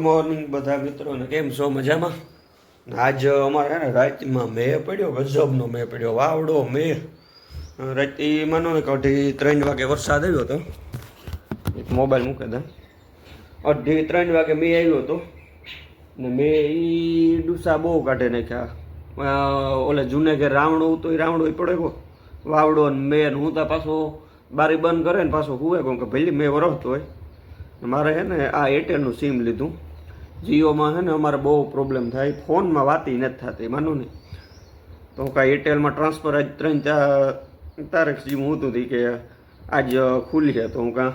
Morning બધા મિત્રોને કેમ છો મજામાં? આજ અમારે ને રાતમાં મેં પડ્યો, ગજબનો મેં પડ્યો, વાવડો મેં રાતે માનો ને કે 2:30 વાગે વરસાદ આવ્યો હતો. એક મોબાઈલ મૂકી દે. 2:30 વાગે મેં આવ્યો હતો ને મેં એ ડૂસા બહુ કાઢી નાખ્યા. ઓલે જૂને ઘેર રાવણો હતો એ રાવણો પડ્યો વાવડો ને મેં હું તો પાછો બારી બંધ કરે ને પાછો હુવે કહું કે ભાઈ મેં વરસતો હોય. મારે છે ને આ એરટેલનું સિમ લીધું. જીઓમાં છે ને અમારે બહુ પ્રોબ્લેમ થાય, ફોનમાં વાતી નથી થતી માનો ને. તો કાંઈ એરટેલમાં ટ્રાન્સફર આજ 3-4 તારીખ જેવું હતું હતી કે આજ ખુલી છે. તો હું કાં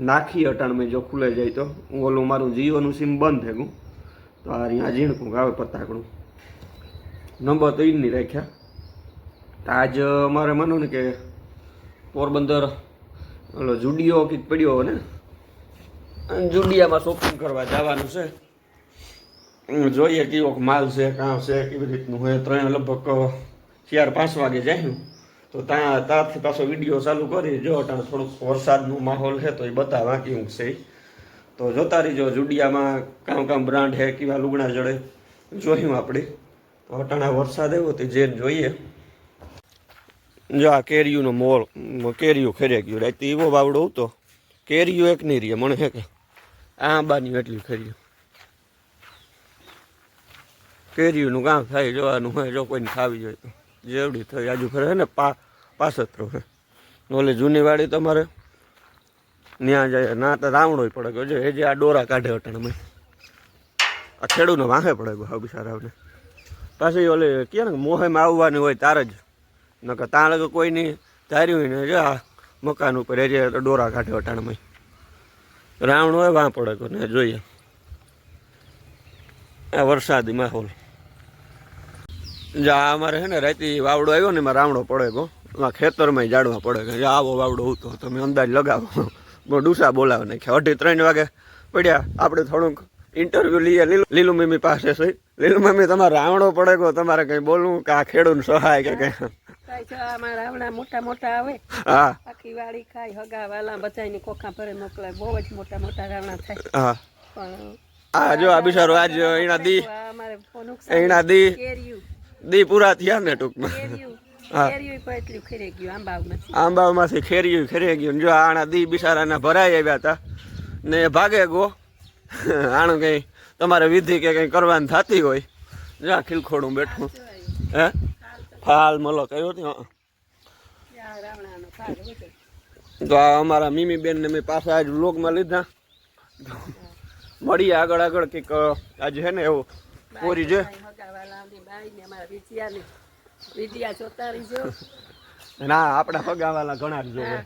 નાખી અટાણમાં જો ખુલે જાય તો હું ઓલું મારું જીઓનું સિમ બંધ થઈ ગયું. તો આ અહીંયા ઝીણકું આવે પતાકડું નંબર તો એ નહીં રાખ્યા. તો આજ અમારે માનો ને કે પોરબંદર ઓલો જુડિયો કંઈક પડ્યો ને જુડિયામાં શોપિંગ કરવા જવાનું છે. જોઈએ કેવો માલ છે, કાં છે, કેવી રીતનું હોય. લગભગ 4-5 વાગે જાય તો ત્યાંથી પાછો વિડીયો ચાલુ કરી જો અટાણે થોડુંક વરસાદનું માહોલ છે તો એ બતાવવા કેવું છે. તો જોતા રહીજો જુડિયામાં કામ બ્રાન્ડ છે, કેવા લુગડા જડે જોયું આપણે. તો અટાણા વરસાદ આવ્યો તો જે જોઈએ. જો આ કેરીયુંનો મોલ કેરીયું ખેરે ગયું રાતે એવો વાવડો હતો. કેરીયું એક નહીં રહે મને હે કે આંબાની એટલી ખરી કેરીઓનું કામ થાય જોવાનું હોય. જો કોઈને ખાવી જોઈએ તો જેવડી થઈ આજુ ખરે છે ને પાસતરો છે. ઓલે જૂની વાડી તમારે ત્યાં જાય ના તો રાવણો પડે ગયો. એ જે આ ડોરા કાઢે અટાણમાં આ ખેડૂતને વાંહે પડે ગયો હા બિચારાને. પાછી ઓલે કે ને મોહેમાં આવવાની હોય તાર જ નકર ત્યાં લગે કોઈ નહીં ધાર્યું ને જો આ મકાન ઉપર એ જે ડોરા કાઢે અટાણમાં રાવણ હોય વાં પડે ગયો ને જોઈએ આ વરસાદી માહોલ. જા અમારે છે ને રાતે વાવડો આવ્યો ને એમાં રાવણો પડે ગયો. એમાં ખેતરમાં જાડવા પડે ગયો. આવો વાવડો હતો તમે અંદાજ લગાવો. ડૂસા બોલાવે નાખ્યા. 2:30 વાગે પડ્યા. આપણે થોડુંક ઇન્ટરવ્યૂ લઈએ લીલું મમ્મી પાસે છે. લીલું મમ્મી તમારે રાવણો પડે ગયો, તમારે કંઈ બોલવું કે આ ખેડૂત સહાય કે કંઈ? રાવણા મોટા મોટા આવે હા આખી વાડી ખાય હગા વાલા બધાની કોખા ભરે મોકલે. બહુ જ મોટા મોટા રાવણા થાય. હા પણ આ જો આ બિચારો આજ એના દી એના દી પૂરા થયા ને ટૂંકમાં. આંબામાંથી ખેરિયું ખેરી ગયું. જો આના દી બિચારાના ભરાઈ આવ્યા હતા ને ભાગે ગો. આનું કંઈ તમારે વિધિ કે કંઈ કરવાની થતી હોય જ્યાં ખીલખોડું બેઠું હે ફાલ મલો કયો હતો. તો આ અમારા મીમી બેન ને મેં પાછા આજ વ્લોગમાં લીધા. મળીએ આગળ કંઈક આજે છે ને એવું પૂરી છે ના આપડા હગાવાલા ઘણા જ જોવે.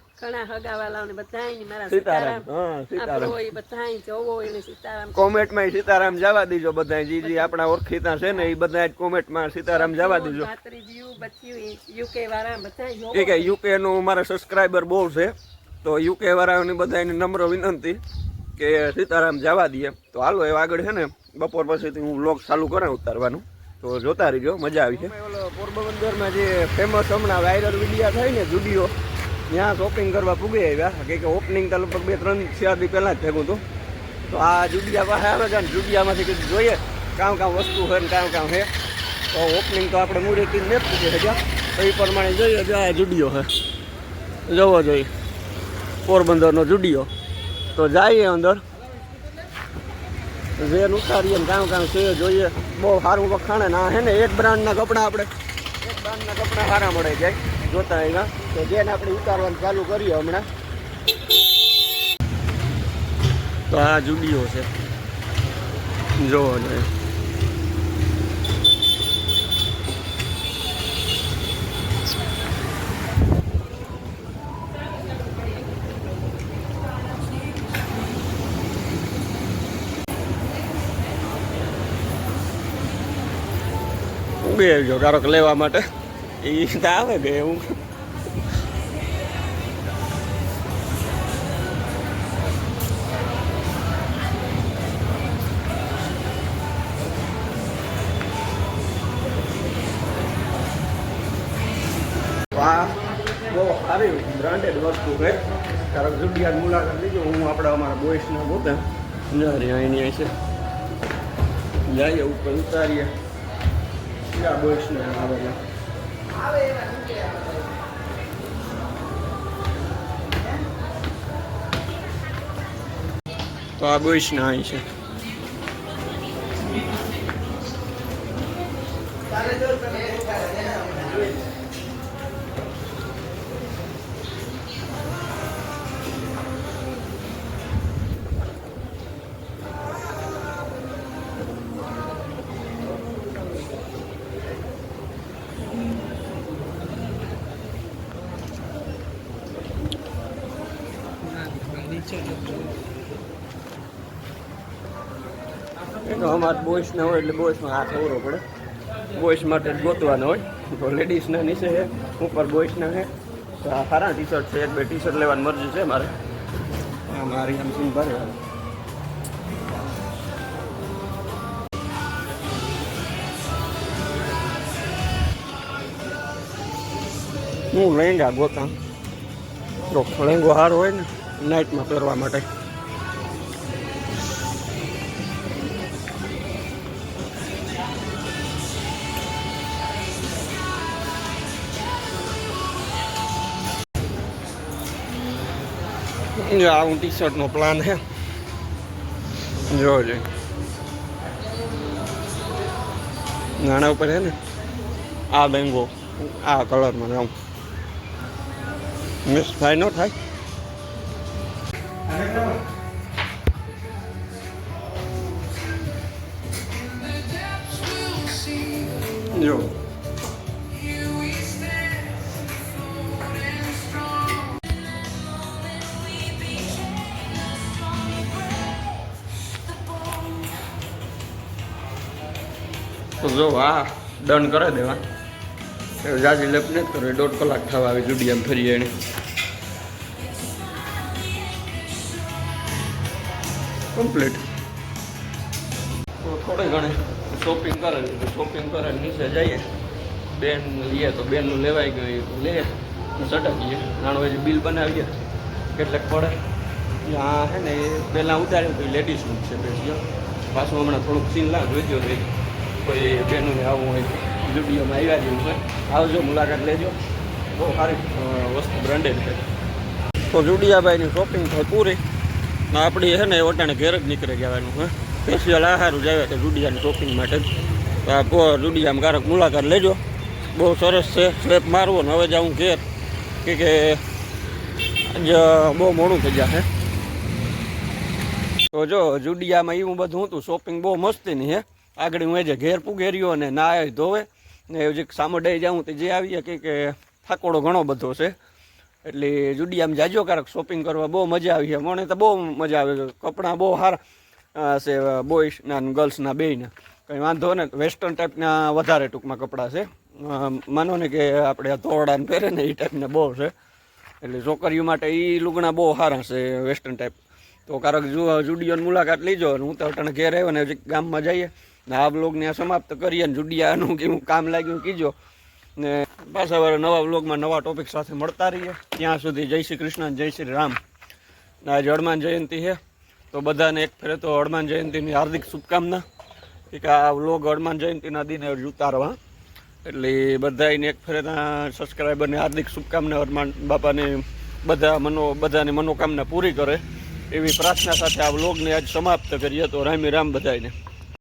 કોમેન્ટમાં સીતારામ જવા દીજો બધા. જે આપણા ઓળખીતા છે ને એ બધા કોમેન્ટમાં સીતારામ જવા દીજો. યુકે નું મારા સબસ્ક્રાઈબર બહુ છે તો યુકે વાળાની બધાની નમ્ર વિનંતી કે સીતારામ જવા દઈએ. તો હાલો એ આગળ છે ને બપોર પછીથી હું વ્લોગ ચાલુ કરે ઉતારવાનું. તો જોતા રહીજો, મજા આવી છે. પોરબંદરમાં જે ફેમસ હમણાં વાયરલ વિડીયા થાય ને જુડિયો ત્યાં શોપિંગ કરવા પૂગી આવ્યા. કે ઓપનિંગ તો લગભગ 2-3-4 દી પહેલાં જ થયું હતું. તો આ જુડિયા પાસે આવે છે ને જુડિયામાંથી કંઈક જોઈએ કામ વસ્તુ હોય ને કામ છે. તો ઓપનિંગ તો આપણે મૂળેથી જ નથી પૂછી શક્યા. તો એ પ્રમાણે જોઈએ જો આ જુડિયો છે જોવો જોઈએ પોરબંદરનો જુડિયો. તો જઈએ અંદર જે ઉતારીએ ને કામ છે જોઈએ. બહુ સારું વખાણે ના હે ને એક બ્રાન્ડના કપડાં આપણે સારા મળે જાય જોતા એના. તો જેને આપણે ઉતારવાનું ચાલુ કરીએ હમણાં. તો આ જુડિયો છે જોવો જોઈએ. બે જો કારોક લેવા માટે એ આવે કે હું આ બહુ સારી બ્રાન્ડેડ વસ્તુ છે. કારક જુડિયાની મુલાકાત લીધો હું આપણા અમારા બોયસના પોતે એની છે જઈએ ઉપર ઉતારીએ ક્યાં બોઈસને આવેલા તો આ બોઈસને અહીં છે તો અમારે બોய்સને હોય એટલે બોய்સમાં હાથ ઓરો પડે બોய்સ માટે જ ગોતવાનો હોય તો લેડીઝના નીચે છે ઉપર બોய்સના છે તો આ સારા ટી શર્ટ છે એક બે ટી શર્ટ લેવાની મરજી છે મારે મારી આમ સીન ભરે હું લહેંગા ગોતા તો લહેંગો સારો હોય ને નાઇટમાં પહેરવા માટે જો આવું ટી શર્ટનો પ્લાન છે જોજો નાના ઉપર છે ને આ લેંગો આ કલરમાં આવું મિસ થાય ન થાય જો તો જો આ ડન કરે દેવા જાજી લેપ નથી કરો 1.5 કલાક થવા આવી જુડિયામ ફરી એને કમ્પ્લીટ તો થોડે ઘણે શોપિંગ કરે નીચે જઈએ બેન લઈએ તો બેનનું લેવાઈ ગયું તો લઈએ સટકીએ નાનું હજી બિલ બનાવીએ કેટલાક પડે ત્યાં છે ને એ પહેલાં ઉતાર્યું તો લેડીઝનું જ છે સ્પેશિયલ પાછું હમણાં થોડુંક સીન જોઈજો કોઈ બેનોને આવવું હોય જુડિયોમાં આવ્યા જેવું છે આવજો મુલાકાત લેજો બહુ સારી વસ્તુ બ્રાન્ડેડ છે તો જુડિયાભાઈની શોપિંગ થાય પૂરી આપણી છે ને ઓટાણે ઘેર જ નીકળી જવાનું હે સ્પેશિયલ આ સારું જ આવ્યા કે જુડિયાની શોપિંગ માટે જ તો આ જુડિયામાં ક્યારેક મુલાકાત લેજો બહુ સરસ છે સ્વેપ મારવો ને હવે જાઉં ઘેર કે આજ બહુ મોડું થઈ જશે તો જો જુડિયામાં એવું બધું હતું શોપિંગ બહુ મસ્તીની હે આગળ હું જે ઘેર પૂગેર્યો અને ના ધોવે ને જે સામોડાઈ જાઉં તે જે આવીએ કે થાકોડો ઘણો બધો છે એટલે જુડિયામાં જાજો ક્યારેક શોપિંગ કરવા બહુ મજા આવી છે મને તો બહુ મજા આવે છે કપડાં બહુ સારા છે બોய்સના અને ગર્લ્સના બેયના કંઈ વાંધો ને વેસ્ટર્ન ટાઈપના વધારે ટૂંકમાં કપડાં છે માનો ને કે આપણે તોરડાને પહેરે ને એ ટાઈપના બહુ છે એટલે છોકરીઓ માટે એ લુગણા બહુ સારા છે વેસ્ટર્ન ટાઈપ તો ક્યારેક જુડિયોની મુલાકાત લીજો અને હું તો અટાણે ઘેર આવ્યો ને ગામમાં જઈએ ને આ બ્લોગને સમાપ્ત કરીએ ને જુડિયાનું કેવું કામ લાગ્યું કીજો ને પાછા વાર નવા બ્લોગમાં નવા ટોપિક સાથે મળતા રહીએ ત્યાં સુધી જય શ્રી કૃષ્ણ જય શ્રી રામ આજે હનુમાન જયંતિ છે તો બધાને એક ફેરે તો હનુમાન જયંતિની હાર્દિક શુભકામના કે આ બ્લોગ હનુમાન જયંતિના દિને ઉતારવા એટલે બધાને એક ફેરે સબસ્ક્રાઈબરને હાર્દિક શુભકામના હનુમાન બાપાને બધાની મનોકામના પૂરી કરે એવી પ્રાર્થના સાથે આ બ્લોગને આજ સમાપ્ત કરીએ તો રામે રામ બધાને